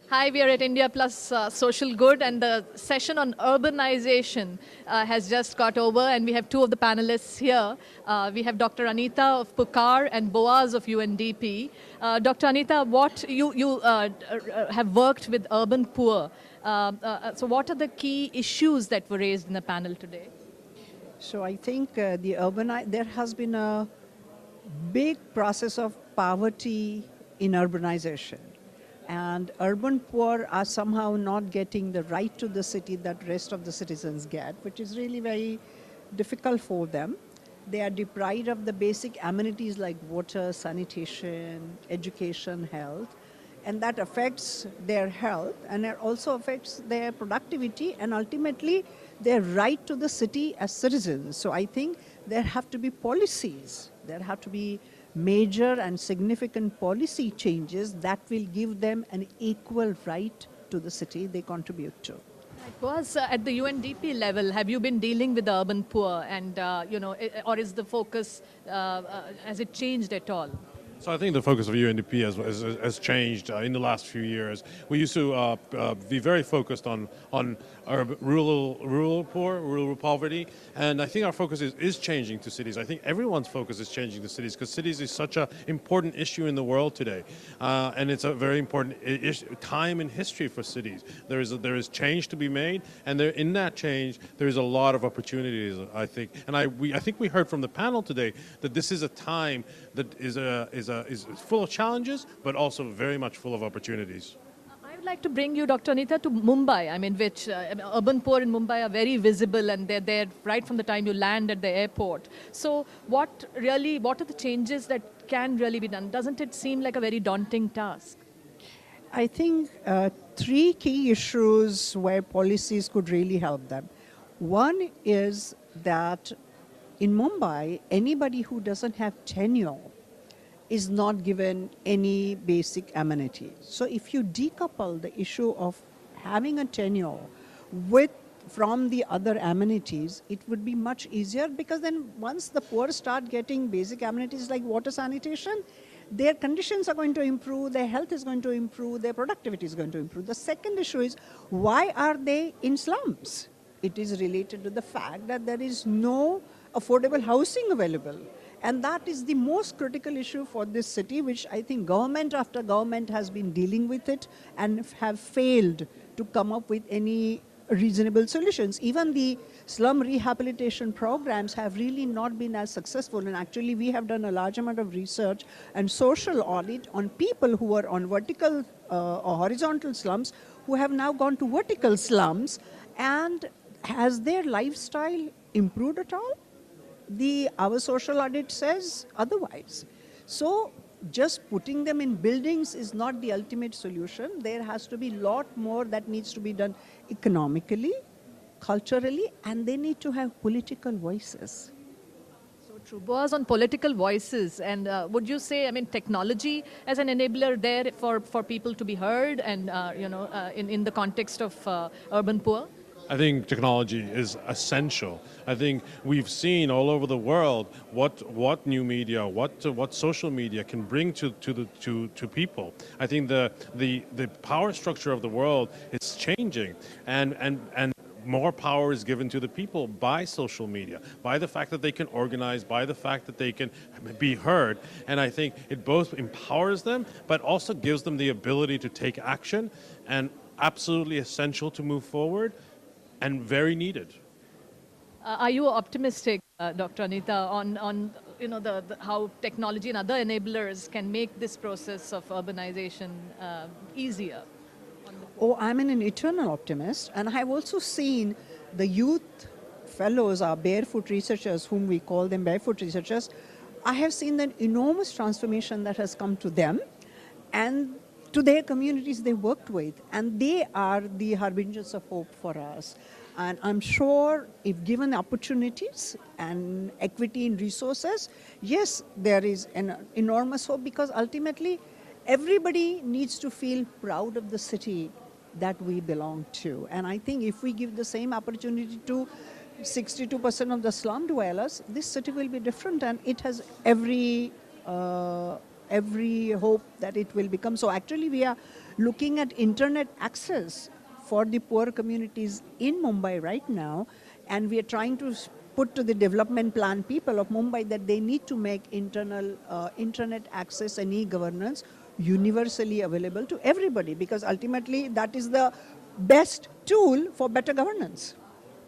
Hi, we are at India Plus Social Good, and the session on urbanization has just got over, and we have two of the panelists here. We have Dr. Anita of Pukar and Boaz of UNDP. Dr. Anita, you have worked with urban poor. So, what are the key issues that were raised in the panel today? So I think there has been a big process of poverty in urbanization. And urban poor are somehow not getting the right to the city that rest of the citizens get, which is really very difficult for them. They are deprived of the basic amenities like water, sanitation, education, health, and that affects their health, and it also affects their productivity and ultimately their right to the city as citizens. So I think there have to be policies, there have to be major and significant policy changes that will give them an equal right to the city they contribute to. Was at the UNDP level, have you been dealing with the urban poor, and or is the focus has it changed at all? So I think the focus of UNDP has changed in the last few years. We used to be very focused on rural poor, rural poverty, and I think our focus is changing to cities. I think everyone's focus is changing to cities because cities is such an important issue in the world today, and it's a very important time in history for cities. There is change to be made, and in that change there is a lot of opportunities. I think, and I think we heard from the panel today that this is a time that is full of challenges, but also very much full of opportunities. I would like to bring you, Dr. Anita, to Mumbai. I mean, urban poor in Mumbai are very visible, and they're there right from the time you land at the airport. So, what are the changes that can really be done? Doesn't it seem like a very daunting task? I think three key issues where policies could really help them. One is that in Mumbai, anybody who doesn't have tenure is not given any basic amenities. So if you decouple the issue of having a tenure from the other amenities, it would be much easier, because then once the poor start getting basic amenities like water, sanitation, their conditions are going to improve, their health is going to improve, their productivity is going to improve. The second issue is, why are they in slums? It is related to the fact that there is no affordable housing available. And that is the most critical issue for this city, which I think government after government has been dealing with it and have failed to come up with any reasonable solutions. Even the slum rehabilitation programs have really not been as successful. And actually, we have done a large amount of research and social audit on people who are on vertical or horizontal slums who have now gone to vertical slums. And has their lifestyle improved at all? Our social audit says otherwise. So just putting them in buildings is not the ultimate solution. There has to be a lot more that needs to be done economically, culturally, and they need to have political voices. So true. Was on political voices, and would you say, I mean, technology as an enabler there for people to be heard, and in the context of urban poor? I think technology is essential. I think we've seen all over the world what new media, what social media can bring to people. I think the power structure of the world is changing, and more power is given to the people by social media, by the fact that they can organize, by the fact that they can be heard. And I think it both empowers them, but also gives them the ability to take action, and absolutely essential to move forward. And very needed. Are you optimistic, Dr. Anita, on how technology and other enablers can make this process of urbanization easier? Oh, I'm an eternal optimist, and I have also seen the youth fellows, our barefoot researchers, whom we call them barefoot researchers. I have seen an enormous transformation that has come to them, and to their communities they worked with, and they are the harbingers of hope for us. And I'm sure if given opportunities and equity in resources, yes, there is an enormous hope, because ultimately everybody needs to feel proud of the city that we belong to. And I think if we give the same opportunity to 62% of the slum dwellers, this city will be different, and it has every every hope that it will become. So actually we are looking at internet access for the poor communities in Mumbai right now, and we are trying to put to the development plan people of Mumbai that they need to make internet access and e-governance universally available to everybody, because ultimately that is the best tool for better governance.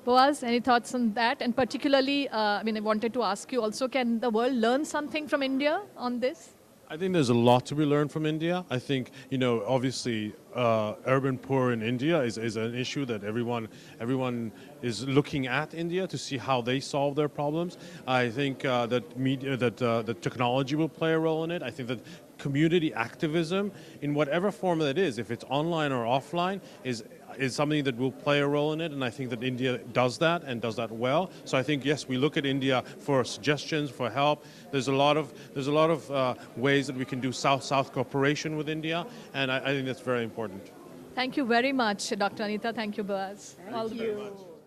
Boaz, any thoughts on that? And particularly, I wanted to ask you also, can the world learn something from India on this? I think there's a lot to be learned from India. I think, obviously, urban poor in India is an issue that everyone is looking at India to see how they solve their problems. I think that technology will play a role in it. I think that community activism, in whatever form that is, if it's online or offline, is something that will play a role in it, and I think that India does that and does that well. So I think, yes, we look at India for suggestions, for help. There's a lot of ways that we can do South-South cooperation with India, and I think that's very important. Thank you very much, Dr. Anita. Thank you, Boaz. Thank you.